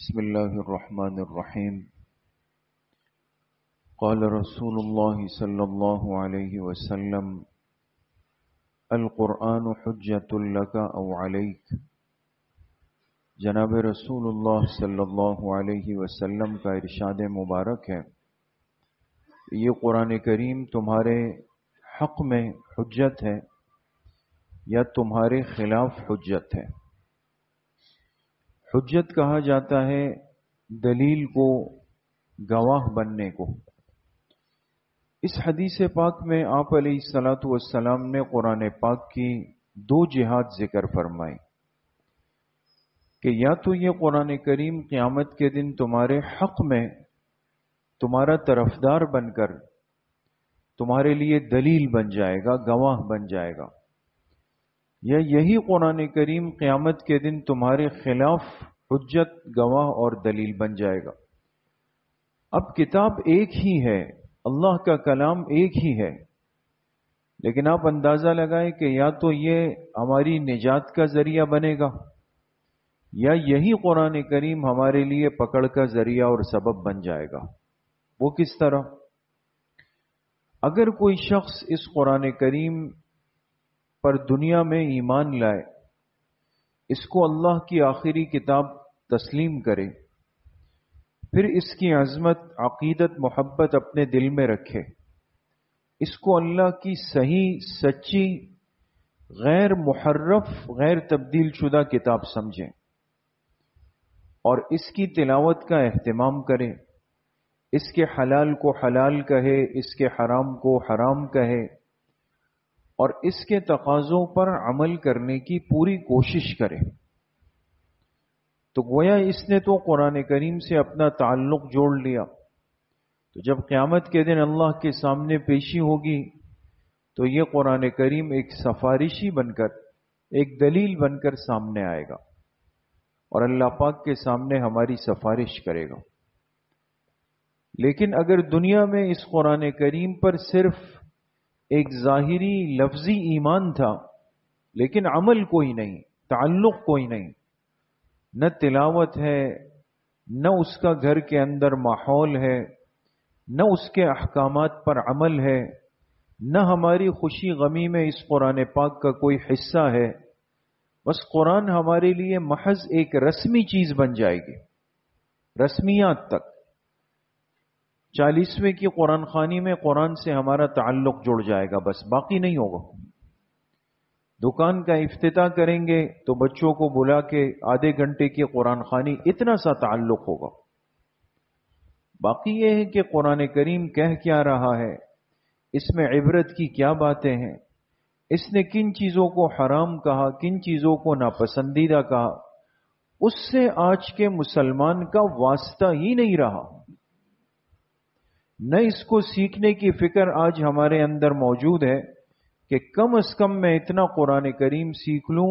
بسم الله الرحمن الرحيم. قال رسول الله صلى الله عليه وسلم: القرآن حجة لك أو عليك. جناب رسول اللہ صلی اللہ علیہ وسلم کا ارشاد مبارک ہے، یہ قرآن کریم تمہارے حق میں حجت ہے یا تمہارے خلاف حجت ہے۔ حجت کہا جاتا ہے دلیل کو، گواہ بننے کو۔ اس حدیث پاک میں آپ علیہ الصلاۃ والسلام نے قرآن پاک کی دو جہات ذکر فرمائی کہ یا تو یہ قرآن کریم قیامت کے دن تمہارے حق میں تمہارا طرفدار بن کر تمہارے لیے دلیل بن جائے گا، گواہ بن جائے گا، یا یہی قرآن کریم قیامت کے دن تمہارے خلاف حجت، گواہ اور دلیل بن جائے گا۔ اب کتاب ایک ہی ہے، اللہ کا کلام ایک ہی ہے، لیکن آپ اندازہ لگائیں کہ یا تو یہ ہماری نجات کا ذریعہ بنے گا یا یہی قرآن کریم ہمارے لیے پکڑ کا ذریعہ اور سبب بن جائے گا۔ وہ کس طرح؟ اگر کوئی شخص اس قرآن کریم پر دنیا میں ایمان لائے، اس کو اللہ کی آخری کتاب تسلیم کرے، پھر اس کی عظمت، عقیدت، محبت اپنے دل میں رکھے، اس کو اللہ کی صحیح، سچی، غیر محرف، غیر تبدیل شدہ کتاب سمجھیں اور اس کی تلاوت کا اہتمام کرے، اس کے حلال کو حلال کہے، اس کے حرام کو حرام کہے اور اس کے تقاضوں پر عمل کرنے کی پوری کوشش کرے، تو گویا اس نے تو قرآن کریم سے اپنا تعلق جوڑ لیا۔ تو جب قیامت کے دن اللہ کے سامنے پیشی ہوگی تو یہ قرآن کریم ایک سفارشی بن کر، ایک دلیل بن کر سامنے آئے گا اور اللہ پاک کے سامنے ہماری سفارش کرے گا۔ لیکن اگر دنیا میں اس قرآن کریم پر صرف ایک ظاہری لفظی ایمان تھا لیکن عمل کوئی نہیں، تعلق کوئی نہیں، نہ تلاوت ہے، نہ اس کا گھر کے اندر ماحول ہے، نہ اس کے احکامات پر عمل ہے، نہ ہماری خوشی غمی میں اس قرآن پاک کا کوئی حصہ ہے، بس قرآن ہمارے لیے محض ایک رسمی چیز بن جائے گی، رسمیات تک۔ 40ویں کی قرآن خوانی میں قرآن سے ہمارا تعلق جڑ جائے گا، بس باقی نہیں ہوگا۔ دکان کا افتتاح کریں گے تو بچوں کو بلا کے آدھے گھنٹے کی قرآن خوانی، اتنا سا تعلق ہوگا۔ باقی یہ ہے کہ قرآن کریم کہہ کیا رہا ہے، اس میں عبرت کی کیا باتیں ہیں، اس نے کن چیزوں کو حرام کہا، کن چیزوں کو ناپسندیدہ کہا، اس سے آج کے مسلمان کا واسطہ ہی نہیں رہا۔ نہ اس کو سیکھنے کی فکر آج ہمارے اندر موجود ہے کہ کم از کم میں اتنا قرآن کریم سیکھ لوں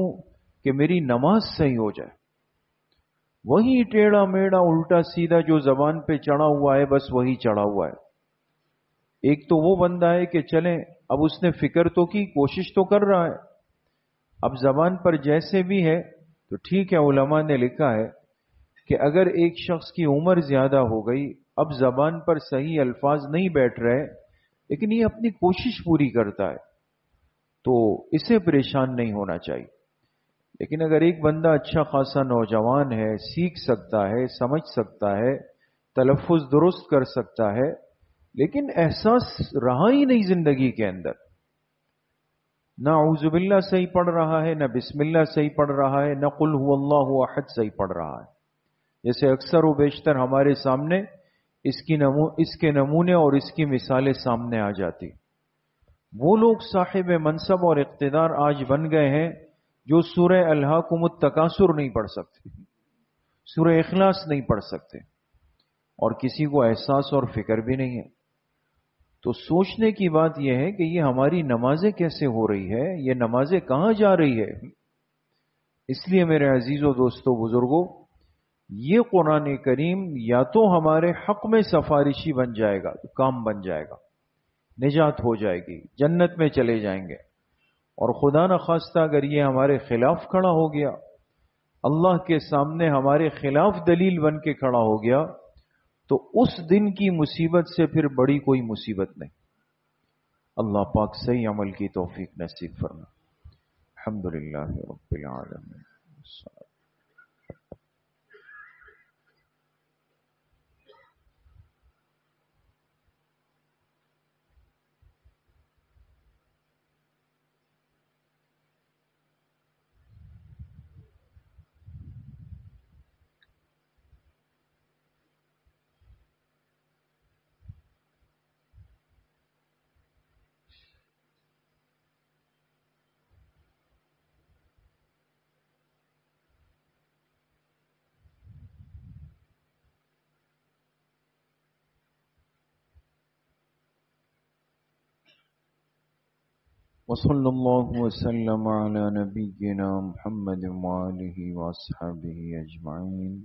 کہ میری نماز صحیح ہو جائے۔ وہی ٹیڑھا میڑھا الٹا سیدھا جو زبان پہ چڑھا ہوا ہے، بس وہی چڑھا ہوا ہے۔ ایک تو وہ بندہ ہے کہ چلیں، اب اس نے فکر تو کی، کوشش تو کر رہا ہے، اب زبان پر جیسے بھی ہے تو ٹھیک ہے۔ علماء نے لکھا ہے کہ اگر ایک شخص کی عمر زیادہ ہو گئی، اب زبان پر صحیح الفاظ نہیں بیٹھ رہے لیکن یہ اپنی کوشش پوری کرتا ہے، تو اسے پریشان نہیں ہونا چاہیے۔ لیکن اگر ایک بندہ اچھا خاصا نوجوان ہے، سیکھ سکتا ہے، سمجھ سکتا ہے، تلفظ درست کر سکتا ہے، لیکن احساس رہا ہی نہیں زندگی کے اندر، نہ اعوذ باللہ صحیح پڑھ رہا ہے، نہ بسم اللہ صحیح پڑھ رہا ہے، نہ قل هو اللہ احد صحیح پڑھ رہا ہے، جیسے اکثر و بیشتر ہمارے سامنے اس کے نمونے اور اس کی مثالیں سامنے آ جاتی۔ وہ لوگ صاحب منصب اور اقتدار آج بن گئے ہیں جو سورہ الہاکم التکاثر نہیں پڑھ سکتے، سورہ اخلاص نہیں پڑھ سکتے، اور کسی کو احساس اور فکر بھی نہیں ہے۔ تو سوچنے کی بات یہ ہے کہ یہ ہماری نمازیں کیسے ہو رہی ہے، یہ نمازیں کہاں جا رہی ہے۔ اس لیے میرے عزیزوں، دوستوں، بزرگوں، یہ قرآن کریم یا تو ہمارے حق میں سفارشی بن جائے گا، کام بن جائے گا، نجات ہو جائے گی، جنت میں چلے جائیں گے، اور خدا نخواستہ اگر یہ ہمارے خلاف کھڑا ہو گیا اللہ کے سامنے ہمارے خلاف دلیل بن کے کھڑا ہو گیا تو اس دن کی مصیبت سے پھر بڑی کوئی مصیبت نہیں. اللہ پاک صحیح عمل کی توفیق نصیب فرما. الحمدللہ رب العالمین. وصلی اللہ وسلم علی نبینا محمد وآلہ وصحبہ اجمعین.